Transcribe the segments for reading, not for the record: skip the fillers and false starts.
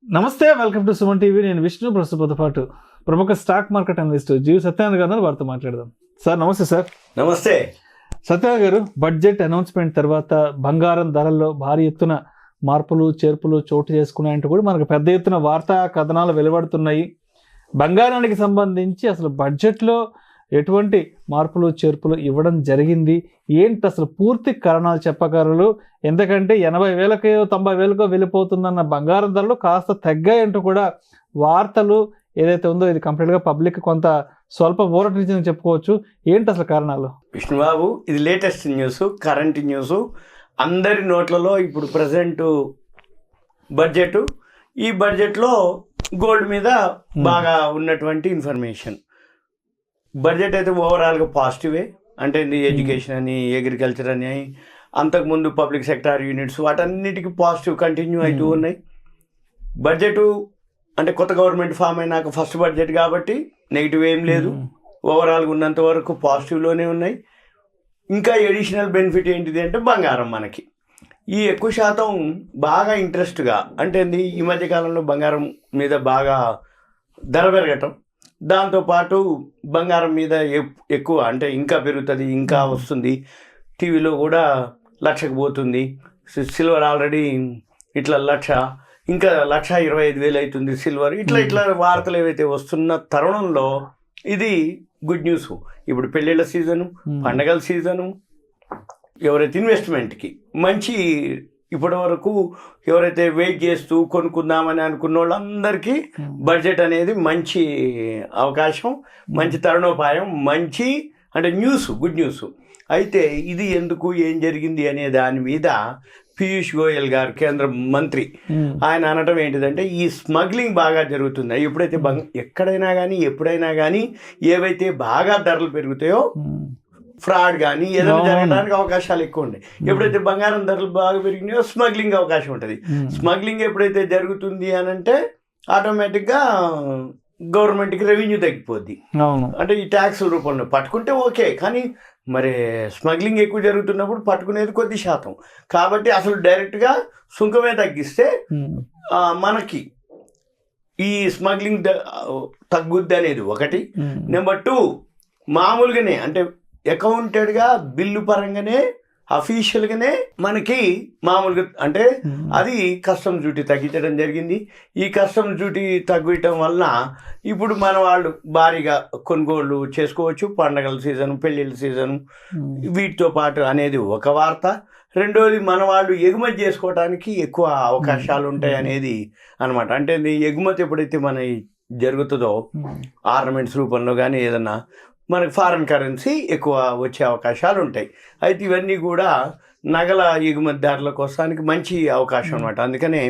నమస్తే, welcome to Suman TV. నేను విష్ణు. ప్రస్తుతంతో పాటు ప్రముఖ స్టాక్ మార్కెట్ అనలిస్ట్ జీవి సత్యానంద్ గారు వారితో మాట్లాడదాం. సార్ నమస్తే. సార్ నమస్తే. సత్యానంద్ గారు, బడ్జెట్ అనౌన్స్మెంట్ తర్వాత బంగారం ధరల్లో భారీ ఎత్తున మార్పులు చేర్పులు చోటు చేసుకున్నాయంటూ కూడా మనకు పెద్ద ఎత్తున వార్తా కథనాలు వెలువడుతున్నాయి. బంగారానికి సంబంధించి అసలు బడ్జెట్లో ఎటువంటి మార్పులు చేర్పులు ఇవ్వడం జరిగింది, ఏంటి అసలు పూర్తి కారణాలు చెప్పగలరు? ఎందుకంటే 80,000కో 90,000కో వెళ్ళిపోతుందన్న బంగారం ధరలు కాస్త తగ్గాయంటూ కూడా వార్తలు ఏదైతే ఉందో ఇది కంప్లీట్గా పబ్లిక్ కొంత స్వల్ప ఊరటించిందని చెప్పుకోవచ్చు. ఏంటి అసలు కారణాలు? విష్ణుబాబు, ఇది లేటెస్ట్ న్యూస్, కరెంట్ న్యూస్. అందరి నోట్లలో ఇప్పుడు ప్రజెంట్ బడ్జెట్, ఈ బడ్జెట్లో గోల్డ్ మీద బాగా ఉన్నటువంటి ఇన్ఫర్మేషన్. బడ్జెట్ అయితే ఓవరాల్గా పాజిటివే. అంటే ఎడ్యుకేషన్ అని, అగ్రికల్చర్ అని, అంతకుముందు పబ్లిక్ సెక్టార్ యూనిట్స్, వాటన్నిటికీ పాజిటివ్ కంటిన్యూ అవుతూ ఉన్నాయి. బడ్జెట్ అంటే కొత్త గవర్నమెంట్ ఫామ్ అయినాక ఫస్ట్ బడ్జెట్ కాబట్టి నెగిటివ్ ఏం లేదు. ఓవరాల్గా ఉన్నంత వరకు పాజిటివ్లోనే ఉన్నాయి. ఇంకా ఎడిషనల్ బెనిఫిట్ ఏంటిది అంటే బంగారం. మనకి ఈ ఎక్కువ శాతం బాగా ఇంట్రెస్ట్గా, అంటే ఈ మధ్యకాలంలో బంగారం మీద బాగా ధర పెరగటం, దాంతోపాటు బంగారం మీద ఎక్కువ అంటే ఇంకా పెరుగుతుంది, ఇంకా వస్తుంది. టీవీలో కూడా 1,00,000కి పోతుంది, సిల్వర్ ఆల్రెడీ ఇట్లా 1,00,000, ఇంకా 1,25,000 అవుతుంది సిల్వర్. ఇట్లా వార్తలు ఏవైతే వస్తున్న తరుణంలో ఇది గుడ్ న్యూస్. ఇప్పుడు పెళ్ళిళ్ళ సీజను, పండగల సీజను, ఎవరైతే ఇన్వెస్ట్మెంట్కి మంచి, ఇప్పటి వరకు ఎవరైతే వెయిట్ చేస్తూ కొనుక్కుందామని అనుకున్న వాళ్ళందరికీ బడ్జెట్ అనేది మంచి అవకాశం, మంచి తరుణోపాయం, మంచి అంటే న్యూస్, గుడ్ న్యూస్. అయితే ఇది ఎందుకు, ఏం జరిగింది అనే దాని మీద పీయూష్ గోయల్ గారు, కేంద్ర మంత్రి, ఆయన అనడం ఏంటిదంటే ఈ స్మగ్లింగ్ బాగా జరుగుతుంది. ఎప్పుడైతే ఎక్కడైనా కానీ ఎప్పుడైనా కానీ ఏవైతే బాగా ధరలు పెరుగుతాయో ఫ్రాడ్ కానీ ఏదైనా జరగడానికి అవకాశాలు ఎక్కువ ఉంటాయి. ఎప్పుడైతే బంగారం ధరలు బాగా పెరిగినాయో స్మగ్లింగ్ అవకాశం ఉంటుంది. స్మగ్లింగ్ ఎప్పుడైతే జరుగుతుంది అని అంటే ఆటోమేటిక్గా గవర్నమెంట్కి రెవెన్యూ తగ్గిపోద్ది. అంటే ఈ ట్యాక్సుల రూపంలో పట్టుకుంటే ఓకే, కానీ మరి స్మగ్లింగ్ ఎక్కువ జరుగుతున్నప్పుడు పట్టుకునేది కొద్ది శాతం. కాబట్టి అసలు డైరెక్ట్గా సుంకమే తగ్గిస్తే మనకి ఈ స్మగ్లింగ్ తగ్గుద్ది అనేది ఒకటి. నెంబర్ 2, మామూలుగానే అంటే అకౌంటెడ్గా బిల్లు పరంగానే అఫీషియల్గానే మనకి మామూలుగా అంటే అది కస్టమ్స్ డ్యూటీ తగ్గించడం జరిగింది. ఈ కస్టమ్స్ డ్యూటీ తగ్గించడం వలన ఇప్పుడు మన వాళ్ళు భారీగా కొనుగోళ్ళు చేసుకోవచ్చు. పండగల సీజను, పెళ్ళిళ్ళ సీజను, వీటితో పాటు అనేది ఒక వార్త. రెండోది, మన వాళ్ళు ఎగుమతి చేసుకోవడానికి ఎక్కువ అవకాశాలు ఉంటాయి అనేది అనమాట. అంటే ఎగుమతి ఎప్పుడైతే మన జరుగుతుందో ఆర్నమెంట్స్ రూపంలో కానీ ఏదన్నా మనకు ఫారెన్ కరెన్సీ ఎక్కువ వచ్చే అవకాశాలు ఉంటాయి. అయితే ఇవన్నీ కూడా నగల ఎగుమతిదారుల కోసానికి మంచి అవకాశం అనమాట. అందుకనే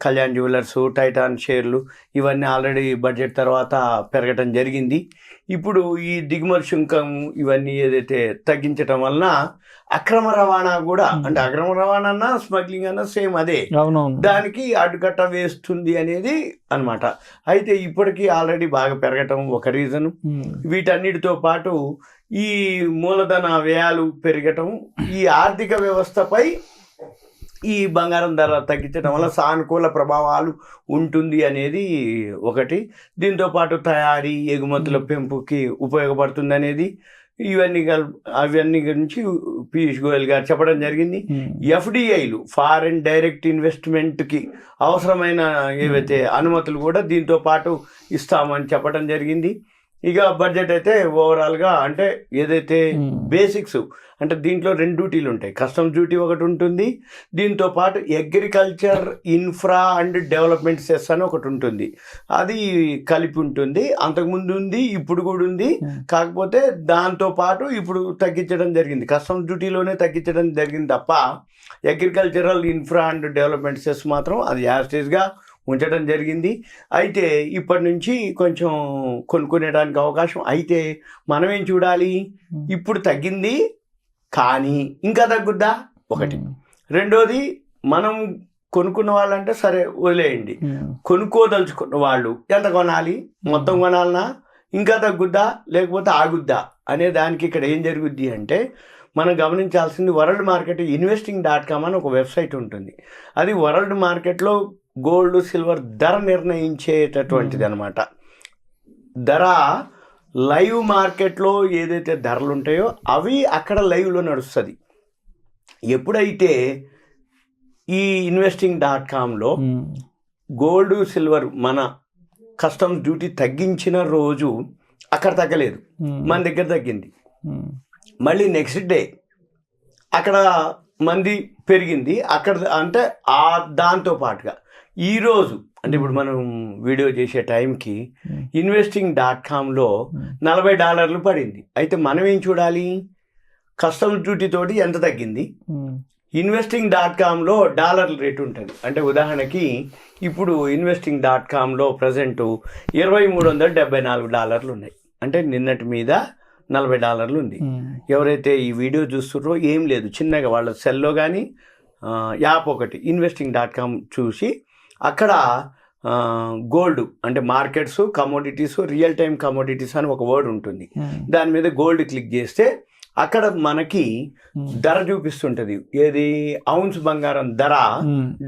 కళ్యాణ్ జ్యువెలర్స్, టైటాన్ షేర్లు ఇవన్నీ ఆల్రెడీ బడ్జెట్ తర్వాత పెరగటం జరిగింది. ఇప్పుడు ఈ దిగుమతి సుంకం ఇవన్నీ ఏదైతే తగ్గించడం వలన అక్రమ రవాణా కూడా, అంటే అక్రమ రవాణా అన్నా స్మగ్లింగ్ అన్నా సేమ్ అదే, దానికి అడ్డుకట్ట వేస్తుంది అనేది అనమాట. అయితే ఇప్పటికీ ఆల్రెడీ బాగా పెరగటం ఒక రీజను. వీటన్నిటితో పాటు ఈ మూలధన వ్యయాలు పెరగటం, ఈ ఆర్థిక వ్యవస్థపై ఈ బంగారం ధర తగ్గించడం వల్ల సానుకూల ప్రభావాలు ఉంటుంది అనేది ఒకటి. దీంతోపాటు తయారీ, ఎగుమతుల పెంపుకి ఉపయోగపడుతుంది అనేది, అవన్నీ గురించి పీయూష్ గోయల్ గారు చెప్పడం జరిగింది. ఎఫ్డిఐలు, ఫారెన్ డైరెక్ట్ ఇన్వెస్ట్మెంట్కి అవసరమైన ఏవైతే అనుమతులు కూడా దీంతో పాటు ఇస్తామని చెప్పడం జరిగింది. ఇక బడ్జెట్ అయితే ఓవరాల్గా అంటే ఏదైతే బేసిక్స్ అంటే దీంట్లో 2 డ్యూటీలు ఉంటాయి. కస్టమ్స్ డ్యూటీ ఒకటి ఉంటుంది, దీంతో పాటు agriculture infra and development cess అని ఒకటి ఉంటుంది. అది కలిపి ఉంటుంది. అంతకుముందు ఉంది, ఇప్పుడు కూడా ఉంది. కాకపోతే దాంతోపాటు ఇప్పుడు తగ్గించడం జరిగింది. కస్టమ్స్ డ్యూటీలోనే తగ్గించడం జరిగింది తప్ప agricultural infra and development cess మాత్రం అది యాస్టేజ్గా ఉంచడం జరిగింది. అయితే ఇప్పటి నుంచి కొంచెం కొనుక్కునేడానికి అవకాశం. అయితే మనం ఏం చూడాలి, ఇప్పుడు తగ్గింది కానీ ఇంకా తగ్గుద్దా ఒకటి. రెండోది, మనం కొనుక్కున్న వాళ్ళంటే సరే వదిలేయండి, కొనుక్కోదలుచుకున్న వాళ్ళు ఎంత కొనాలి, మొత్తం కొనాలన్నా, ఇంకా తగ్గుద్దా లేకపోతే ఆగుద్దా అనే దానికి ఇక్కడ ఏం జరుగుద్ది అంటే మనం గమనించాల్సింది వరల్డ్ మార్కెట్ ఇన్వెస్టింగ్.com అని ఒక వెబ్సైట్ ఉంటుంది. అది వరల్డ్ మార్కెట్లో గోల్డ్ సిల్వర్ ధర నిర్ణయించేటటువంటిది అనమాట. ధర లైవ్ మార్కెట్లో ఏదైతే ధరలు ఉంటాయో అవి అక్కడ లైవ్లో నడుస్తుంది. ఎప్పుడైతే ఈ investing.comలో గోల్డ్ సిల్వర్ మన కస్టమ్స్ డ్యూటీ తగ్గించిన రోజు అక్కడ తగ్గలేదు, మన దగ్గర తగ్గింది. మళ్ళీ నెక్స్ట్ డే అక్కడ మంది పెరిగింది అక్కడ, అంటే దాంతో పాటుగా ఈరోజు అంటే ఇప్పుడు మనం వీడియో చేసే టైంకి investing.comలో $40 పడింది. అయితే మనం ఏం చూడాలి, కస్టమ్స్ డ్యూటీ తోటి ఎంత తగ్గింది. investing.comలో డాలర్ రేట్ ఉంటుంది. అంటే ఉదాహరణకి ఇప్పుడు investing.comలో ప్రజెంట్ $2374 ఉన్నాయి. అంటే నిన్నటి మీద $40 ఉంది. ఎవరైతే ఈ వీడియో చూస్తున్నారో ఏం లేదు, చిన్నగా వాళ్ళ సెల్లో కానీ యాప్ ఒకటి investing.com చూసి అక్కడ గోల్డ్ అంటే markets, commodities, real time commodities అని ఒక వర్డ్ ఉంటుంది. దాని మీద గోల్డ్ క్లిక్ చేస్తే అక్కడ మనకి ధర చూపిస్తుంటది. ఏది ఔన్స్ బంగారం ధర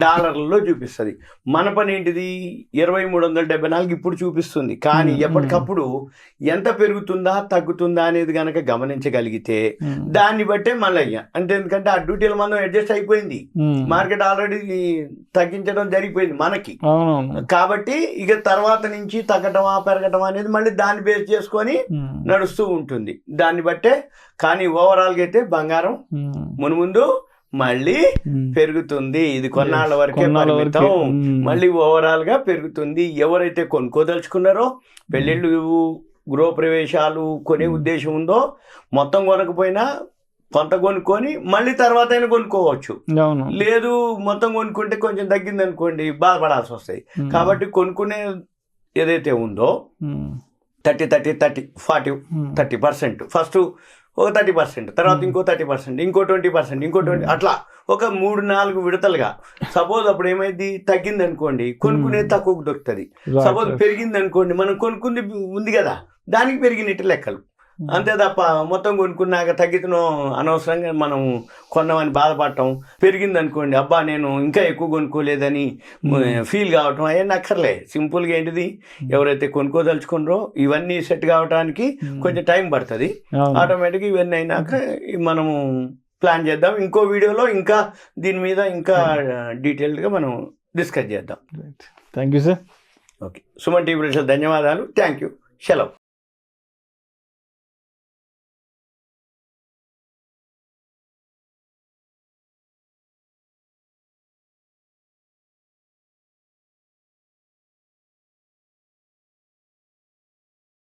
డాలర్లలో చూపిస్తుంది. మన పని ఏంటిది, 2374 ఇప్పుడు చూపిస్తుంది. కానీ ఎప్పటికప్పుడు ఎంత పెరుగుతుందా తగ్గుతుందా అనేది కనుక గమనించగలిగితే దాన్ని బట్టే మళ్ళీ అంటే ఎందుకంటే ఆ డ్యూటీల మనం అడ్జస్ట్ అయిపోయింది, మార్కెట్ ఆల్రెడీ తగ్గించడం జరిగిపోయింది మనకి. కాబట్టి ఇక తర్వాత నుంచి తగ్గటమా పెరగటమా అనేది మళ్ళీ దాన్ని బేస్ చేసుకొని నడుస్తూ ఉంటుంది. దాన్ని బట్టే. కానీ ఓవరాల్గా అయితే బంగారం మున్ముందు మళ్ళీ పెరుగుతుంది. ఇది కొన్నాళ్ళ వరకే పరిమితం, మళ్ళీ ఓవరాల్ గా పెరుగుతుంది. ఎవరైతే కొనుక్కోదలుచుకున్నారో, పెళ్ళిళ్ళు, గృహప్రవేశాలు కొనే ఉద్దేశం ఉందో, మొత్తం కొనకపోయినా కొంత కొనుక్కొని మళ్ళీ తర్వాత అయినా కొనుక్కోవచ్చు. లేదు మొత్తం కొనుక్కుంటే కొంచెం తగ్గింది అనుకోండి బాధపడాల్సి వస్తాయి. కాబట్టి కొనుక్కునే ఏదైతే ఉందో 30% ఫస్ట్ ఒక 30%, తర్వాత ఇంకో 30%, ఇంకో 20%, ఇంకో 20%, అట్లా ఒక 3-4 విడతలుగా. సపోజ్ అప్పుడు ఏమైంది, తగ్గింది అనుకోండి కొనుక్కునేది తక్కువకు దొరుకుతుంది. సపోజ్ పెరిగింది అనుకోండి, మనం కొనుక్కుంది ఉంది కదా దానికి పెరిగినట్టు లెక్కలు. అంతే తప్ప మొత్తం కొనుక్కున్నాక తగ్గితనో అనవసరంగా మనం కొన్నామని బాధపడటం, పెరిగింది అనుకోండి అబ్బా నేను ఇంకా ఎక్కువ కొనుక్కోలేదని ఫీల్ కావటం అవన్నీ అక్కర్లే. సింపుల్గా ఏంటిది, ఎవరైతే కొనుక్కోదలుచుకున్నారో ఇవన్నీ సెట్ కావడానికి కొంచెం టైం పడుతుంది. ఆటోమేటిక్గా ఇవన్నీ అయినాక మనము ప్లాన్ చేద్దాం. ఇంకో వీడియోలో ఇంకా దీని మీద ఇంకా డీటెయిల్డ్గా మనం డిస్కస్ చేద్దాం. Thank you sir. Okay, Suman TV ధన్యవాదాలు. Thank you. సెలవు.